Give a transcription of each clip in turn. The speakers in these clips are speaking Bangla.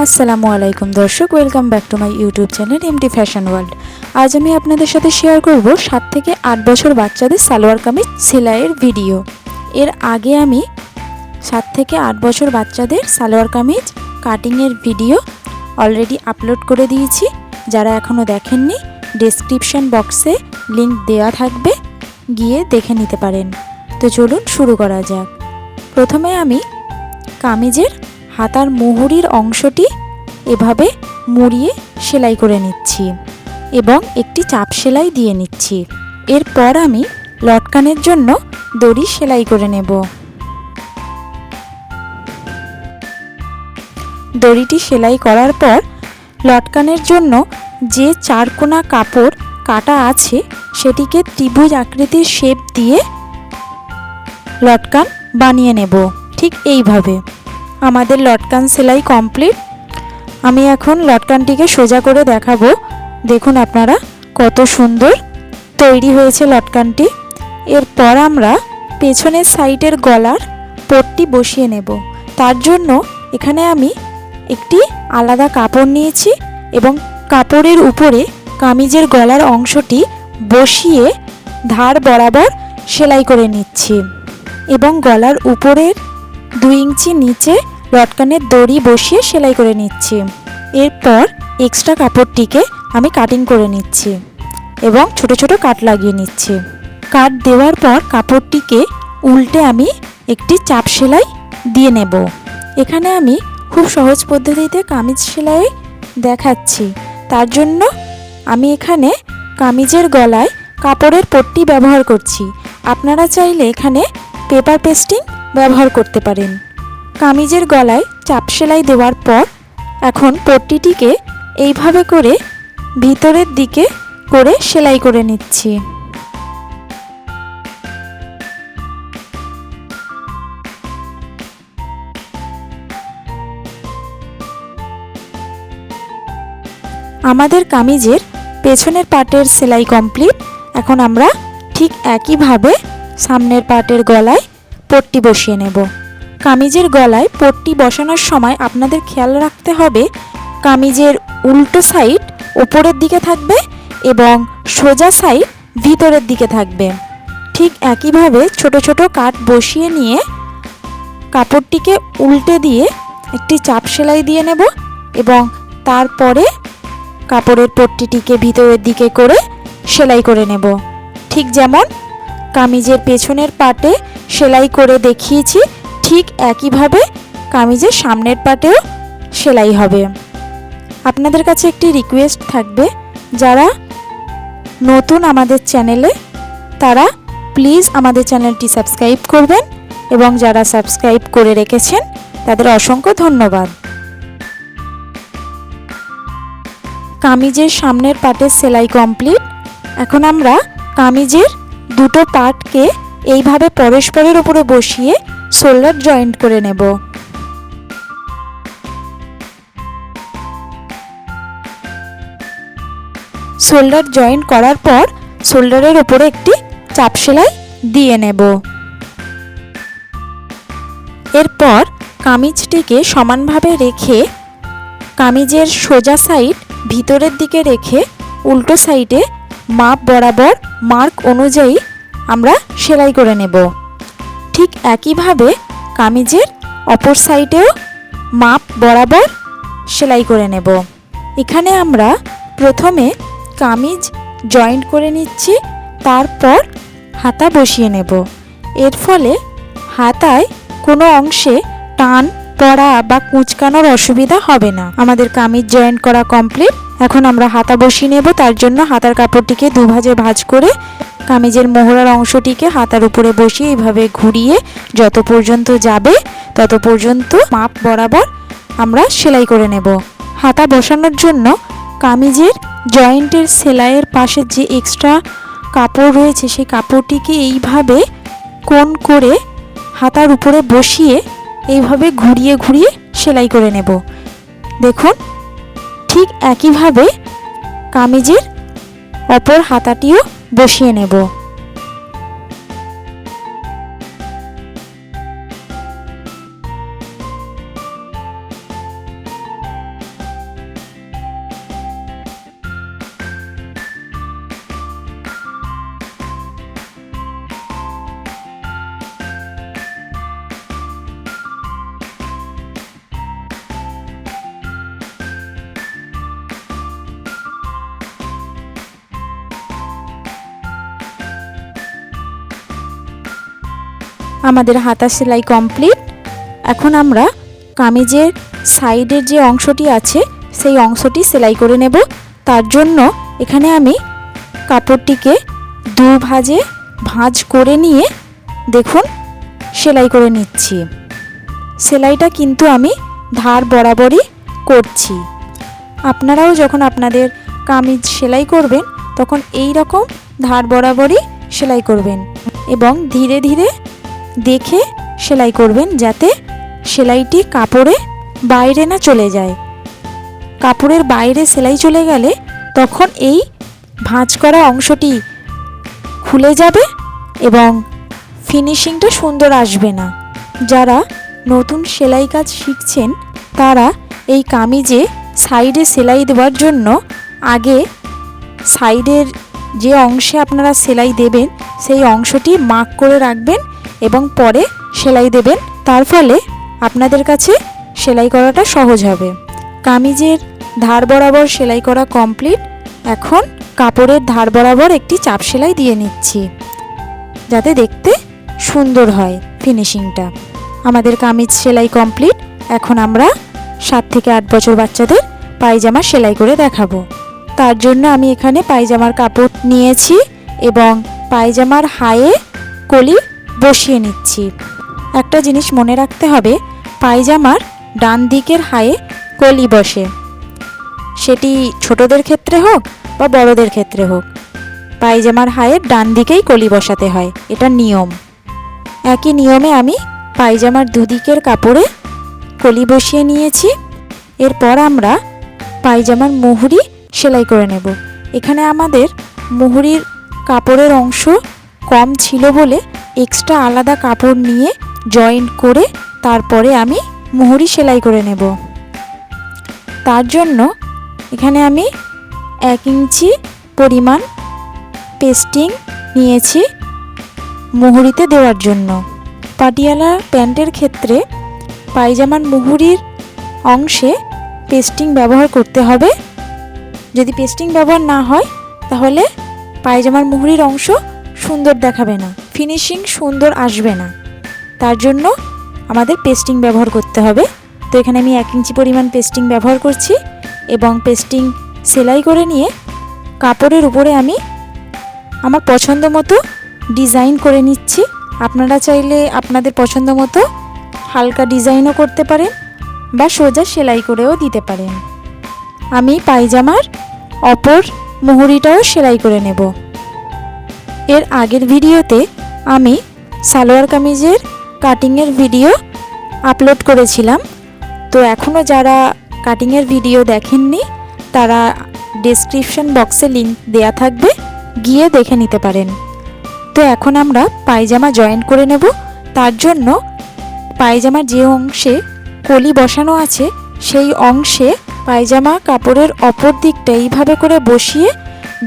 আসসালামু আলাইকুম দর্শক, welcome back to my YouTube channel MT fashion world. আজ আমি আপনাদের সাথে শেয়ার করব 7 থেকে 8 বছর বাচ্চাদের সালোয়ার কামিজ সেলাইয়ের ভিডিও। এর আগে আমি 7 থেকে 8 বছর বাচ্চাদের সালোয়ার কামিজ কাটিংয়ের ভিডিও অলরেডি আপলোড করে দিয়েছি। যারা এখনও দেখেননি, ডেসক্রিপশন বক্সে লিংক দেওয়া থাকবে, গিয়ে দেখে নিতে পারেন। তো চলুন শুরু করা যাক। প্রথমে আমি কামিজের হাতার মুহুরির অংশটি এভাবে মুড়িয়ে সেলাই করে নিচ্ছি এবং একটি চাপ সেলাই দিয়ে নিচ্ছি। এরপর আমি লটকানের জন্য দড়ি সেলাই করে নেব। দড়িটি সেলাই করার পর লটকানের জন্য যে চারকোনা কাপড় কাটা আছে সেটিকে ত্রিভুজ আকৃতির শেপ দিয়ে লটকান বানিয়ে নেব। ঠিক এইভাবে আমাদের লটকান সেলাই কমপ্লিট। আমি এখন লটকানটিকে সোজা করে দেখাবো। দেখুন আপনারা কত সুন্দর তৈরি হয়েছে লটকানটি। এরপর আমরা পেছনের সাইডের গলার পট্টি বসিয়ে নেব। তার জন্য এখানে আমি একটি আলাদা কাপড় নিয়েছি এবং কাপড়ের উপরে কামিজের গলার অংশটি বসিয়ে ধার বরাবর সেলাই করে নিচ্ছি এবং গলার উপরের 2 ইঞ্চি নিচে লটকানের দড়ি বসিয়ে সেলাই করে নিচ্ছি। এরপর এক্সট্রা কাপড়টিকে আমি কাটিং করে নিচ্ছি এবং ছোট ছোট কাট লাগিয়ে নিচ্ছি। কাট দেওয়ার পর কাপড়টিকে উল্টে আমি একটি চাপ সেলাই দিয়ে নেব। এখানে আমি খুব সহজ পদ্ধতিতে কামিজ সেলাই দেখাচ্ছি। তার জন্য আমি এখানে কামিজের গলায় কাপড়ের পট্টি ব্যবহার করছি। আপনারা চাইলে এখানে পেপার পেস্টিং ব্যবহার করতে পারেন। কামিজের গলায় চাপ সেলাই দেওয়ার পর এখন পট্টিটিকে এইভাবে করে ভিতরের দিকে করে সেলাই করে নিচ্ছি। আমাদের কামিজের পেছনের পার্টের সেলাই কমপ্লিট। এখন আমরা ঠিক একইভাবে সামনের পার্টের গলায় পট্টি বসিয়ে নেব। কামিজের গলায় পট্টি বসানোর সময় আপনাদের খেয়াল রাখতে হবে কামিজের উল্টো সাইড উপরের দিকে থাকবে এবং সোজা সাইড ভিতরের দিকে থাকবে। ঠিক একইভাবে ছোট ছোট কাট বসিয়ে নিয়ে কাপড়টিকে উল্টে দিয়ে একটি চাপ সেলাই দিয়ে নেব এবং তারপরে কাপড়ের পট্টিটিকে ভিতরের দিকে করে সেলাই করে নেব। ঠিক যেমন কামিজের পেছনের পার্টে সেলাই করে দেখিয়েছি, ঠিক একইভাবে কামিজের সামনের পার্টেও সেলাই হবে। আপনাদের কাছে একটি রিকোয়েস্ট থাকবে, যারা নতুন আমাদের চ্যানেলে তারা প্লিজ আমাদের চ্যানেলটি সাবস্ক্রাইব করবেন এবং যারা সাবস্ক্রাইব করে রেখেছেন তাদের অসংখ্য ধন্যবাদ। কামিজের সামনের পার্টের সেলাই কমপ্লিট। এখন আমরা কামিজের দুটো পার্টকে এইভাবে পরস্পরের উপরে বসিয়ে শোল্ডার জয়েন্ট করে নেব। শোল্ডার জয়েন্ট করার পর শোল্ডারের উপরে একটি চাপ সেলাই দিয়ে নেব। এরপর কামিজটিকে সমানভাবে রেখে কামিজের সোজা সাইড ভিতরের দিকে রেখে উল্টো সাইডে মাপ বরাবর মার্ক অনুযায়ী আমরা সেলাই করে নেব। ঠিক একইভাবে কামিজের অপর সাইডেও মাপ বরাবর সেলাই করে নেব। এখানে আমরা প্রথমে কামিজ জয়েন্ট করে নিচ্ছি, তারপর হাতা বসিয়ে নেব। এর ফলে হাতায় কোনো অংশে টান পড়া বা কুঁচকানোর অসুবিধা হবে না। আমাদের কামিজ জয়েন্ট করা কমপ্লিট। এখন আমরা হাতা বসিয়ে নেব। তার জন্য হাতার কাপড়টিকে দুভাজে ভাঁজ করে কামিজের মোহরার অংশটিকে হাতার উপরে বসিয়ে এইভাবে ঘুরিয়ে যত পর্যন্ত যাবে তত পর্যন্ত মাপ বরাবর আমরা সেলাই করে নেব। হাতা বসানোর জন্য কামিজের জয়েন্টের সেলাইয়ের পাশে যে এক্সট্রা কাপড় রয়েছে সেই কাপড়টিকে এইভাবে কোণ করে হাতার উপরে বসিয়ে এইভাবে ঘুরিয়ে ঘুরিয়ে সেলাই করে নেব। দেখুন ঠিক একইভাবে কামিজের অপর হাতাটিও বসিয়ে নেব। আমাদের হাতা সেলাই কমপ্লিট। এখন আমরা কামিজের সাইডের যে অংশটি আছে সেই অংশটি সেলাই করে নেব। তার জন্য এখানে আমি কাপড়টিকে দু ভাঁজে ভাঁজ করে নিয়ে দেখুন সেলাই করে নিচ্ছি। সেলাইটা কিন্তু আমি ধার বরাবরই করছি। আপনারাও যখন আপনাদের কামিজ সেলাই করবেন তখন এই রকম ধার বরাবরই সেলাই করবেন এবং ধীরে ধীরে দেখে সেলাই করবেন যাতে সেলাইটি কাপড়ে বাইরে না চলে যায়। কাপড়ের বাইরে সেলাই চলে গেলে তখন এই ভাঁজ করা অংশটি খুলে যাবে এবং ফিনিশিংটা সুন্দর আসবে না। যারা নতুন সেলাই কাজ শিখছেন তারা এই কামিজে সাইডে সেলাই দেওয়ার জন্য আগে সাইডের যে অংশে আপনারা সেলাই দেবেন সেই অংশটি মার্ক করে রাখবেন এবং পরে সেলাই দেবেন। তার ফলে আপনাদের কাছে সেলাই করাটা সহজ হবে। কামিজের ধার বরাবর সেলাই করা কমপ্লিট। এখন কাপড়ের ধার বরাবর একটি চাপ সেলাই দিয়ে নিচ্ছি যাতে দেখতে সুন্দর হয় ফিনিশিংটা। আমাদের কামিজ সেলাই কমপ্লিট। এখন আমরা 7 থেকে 8 বছর বাচ্চাদের পায়জামা সেলাই করে দেখাবো। তার জন্য আমি এখানে পায়জামার কাপড় নিয়েছি এবং পায়জামার হায়ে কলি বসিয়ে নিচ্ছি। একটা জিনিস মনে রাখতে হবে, পায়জামার ডান দিকের হায়ে কলি বসে, সেটি ছোটদের ক্ষেত্রে হোক বা বড়দের ক্ষেত্রে হোক, পায়জামার হায়ের ডান দিকেই কলি বসাতে হয়, এটা নিয়ম। একই নিয়মে আমি পায়জামার দুদিকের কাপড়ে কলি বসিয়ে নিয়েছি। এরপর আমরা পায়জামার মুহুরি সেলাই করে নেব। এখানে আমাদের মুহুরির কাপড়ের অংশ কম ছিল বলে এক্সট্রা আলাদা কাপড় নিয়ে জয়েন্ট করে তারপরে আমি মুহুরি সেলাই করে নেব। তার জন্য এখানে আমি 1 ইঞ্চি পরিমাণ পেস্টিং নিয়েছি মুহুরিতে দেওয়ার জন্য। পাটিয়ালা প্যান্টের ক্ষেত্রে পায়জামার মুহুরির অংশে পেস্টিং ব্যবহার করতে হবে। যদি পেস্টিং ব্যবহার না হয় তাহলে পায়জামার মুহুরির অংশ সুন্দর দেখাবে না, ফিনিশিং সুন্দর আসবে না। তার জন্য আমাদের পেস্টিং ব্যবহার করতে হবে। তো এখানে আমি 1 ইঞ্চি পরিমাণ পেস্টিং ব্যবহার করছি এবং পেস্টিং সেলাই করে নিয়ে কাপড়ের উপরে আমি আমার পছন্দ মতো ডিজাইন করে নিচ্ছি। আপনারা চাইলে আপনাদের পছন্দ মতো হালকা ডিজাইনও করতে পারেন বা সোজা সেলাই করেও দিতে পারেন। আমি পায়জামার অপর মুহুরিটাও সেলাই করে নেব। এর আগের ভিডিওতে আমি সালোয়ার কামিজের কাটিংয়ের ভিডিও আপলোড করেছিলাম। তো এখনও যারা কাটিংয়ের ভিডিও দেখেননি তারা ডেসক্রিপশন বক্সে লিংক দেয়া থাকবে, গিয়ে দেখে নিতে পারেন। তো এখন আমরা পায়জামা জয়েন করে নেব। তার জন্য পায়জামার যে অংশে কলি বসানো আছে সেই অংশে পায়জামা কাপড়ের অপর দিকটা এইভাবে করে বসিয়ে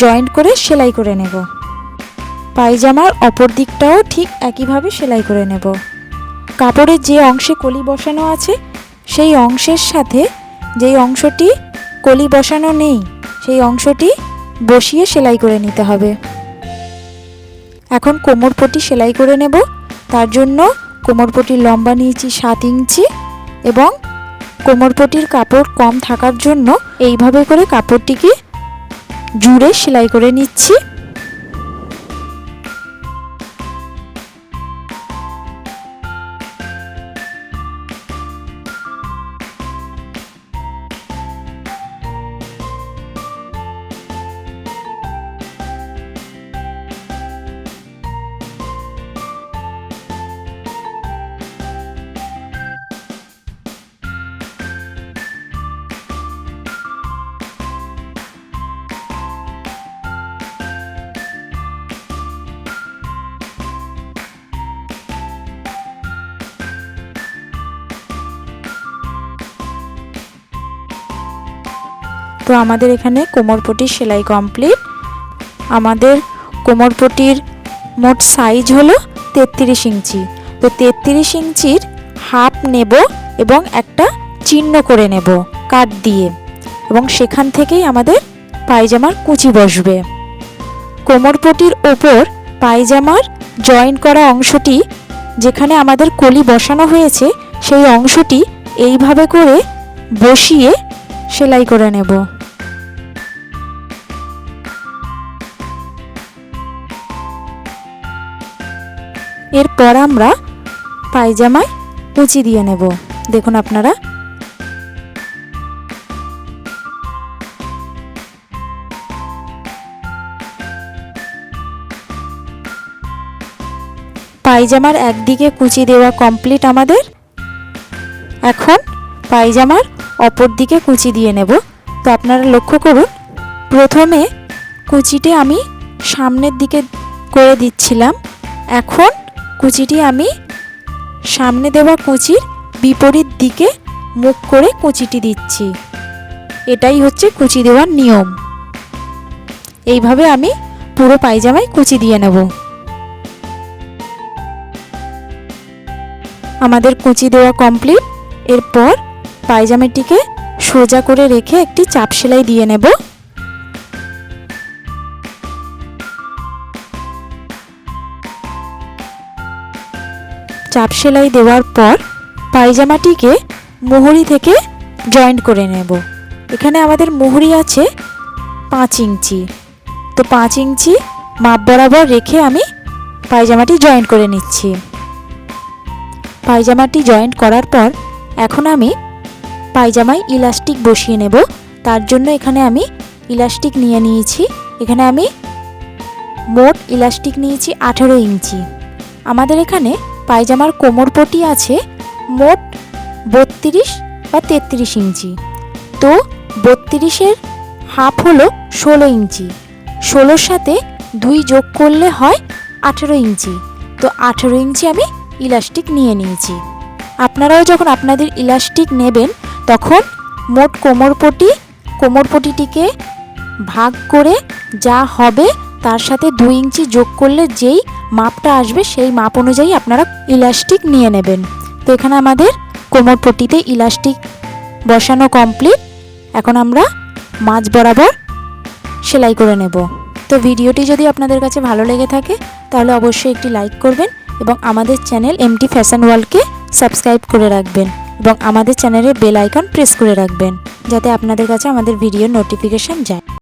জয়েন্ট করে সেলাই করে নেব। পায়জামার অপর দিকটাও ঠিক একইভাবে সেলাই করে নেব। কাপড়ের যে অংশে কলি বসানো আছে সেই অংশের সাথে যেই অংশটি কলি বসানো নেই সেই অংশটি বসিয়ে সেলাই করে নিতে হবে। এখন কোমরপটি সেলাই করে নেব। তার জন্য কোমরপটির লম্বা নিয়েছি 7 ইঞ্চি এবং কোমরপটির কাপড় কম থাকার জন্য এইভাবে করে কাপড়টিকে জুড়ে সেলাই করে নিচ্ছি। তো আমাদের এখানে কোমরপটির সেলাই কমপ্লিট। আমাদের কোমরপটির মোট সাইজ হলো 33 ইঞ্চি। তো 33 ইঞ্চির হাফ নেব এবং একটা চিহ্ন করে নেব কাট দিয়ে, এবং সেখান থেকেই আমাদের পায়জামার কুচি বসবে। কোমরপটির ওপর পায়জামার জয়েন্ট করা অংশটি যেখানে আমাদের কলি বসানো হয়েছে সেই অংশটি এইভাবে করে বসিয়ে সেলাই করে নেব। এরপর আমরা পায়জামায় কুচি দিয়ে নেব। দেখুন আপনারা পায়জামার একদিকে কুচি দেওয়া কমপ্লিট আমাদের। এখন পায়জামার অপর দিকে কুচি দিয়ে নেব। তো আপনারা লক্ষ্য করুন, প্রথমে কুচিটি আমি সামনের দিকে করে দিচ্ছিলাম, এখন কুচিটি আমি সামনে দেওয়া কুচির বিপরীত দিকে মুখ করে কুচিটি দিচ্ছি। এটাই হচ্ছে কুচি দেওয়ার নিয়ম। এইভাবে আমি পুরো পায়জামায় কুচি দিয়ে নেব। আমাদের কুচি দেওয়া কমপ্লিট। এরপর পায়জামাটিকে সোজা করে রেখে একটি চাপ সেলাই দিয়ে নেব। চাপ সেলাই দেওয়ার পর পায়জামাটিকে মুহুরি থেকে জয়েন্ট করে নেব। এখানে আমাদের মুহুরি আছে 5 ইঞ্চি। তো 5 ইঞ্চি মাপ বরাবর রেখে আমি পায়জামাটি জয়েন্ট করে নিচ্ছি। পায়জামাটি জয়েন্ট করার পর এখন আমি পায়জামায় ইলাস্টিক বসিয়ে নেব। তার জন্য এখানে আমি ইলাস্টিক নিয়ে নিয়েছি। এখানে আমি মোট ইলাস্টিক নিয়েছি 18 ইঞ্চি। আমাদের এখানে পায়জামার কোমরপটি আছে মোট 32 বা 33 ইঞ্চি। তো 32-এর হাফ হলো 16 ইঞ্চি। 16-র সাথে 2 যোগ করলে হয় 18 ইঞ্চি। তো 18 ইঞ্চি আমি ইলাস্টিক নিয়ে নিয়েছি। আপনারাও যখন আপনাদের ইলাস্টিক নেবেন তখন মোট কোমরপটিটিকে ভাগ করে যা হবে তার সাথে 2 ইঞ্চি যোগ করলে যেই মাপটা আসবে সেই মাপ অনুযায়ী আপনারা ইলাস্টিক নিয়ে নেবেন। তো এখানে আমাদের কোমরপটিতে ইলাস্টিক বসানো কমপ্লিট। এখন আমরা মাঝ বরাবর সেলাই করে নেব। তো ভিডিওটি যদি আপনাদের কাছে ভালো লেগে থাকে তাহলে অবশ্যই একটি লাইক করবেন এবং আমাদের চ্যানেল এমটি ফ্যাশন ওয়ার্ল্ডকে সাবস্ক্রাইব করে রাখবেন এবং আমাদের চ্যানেলের বেল আইকন প্রেস করে রাখবেন যাতে আপনাদের কাছে আমাদের ভিডিওর নোটিফিকেশন যায়।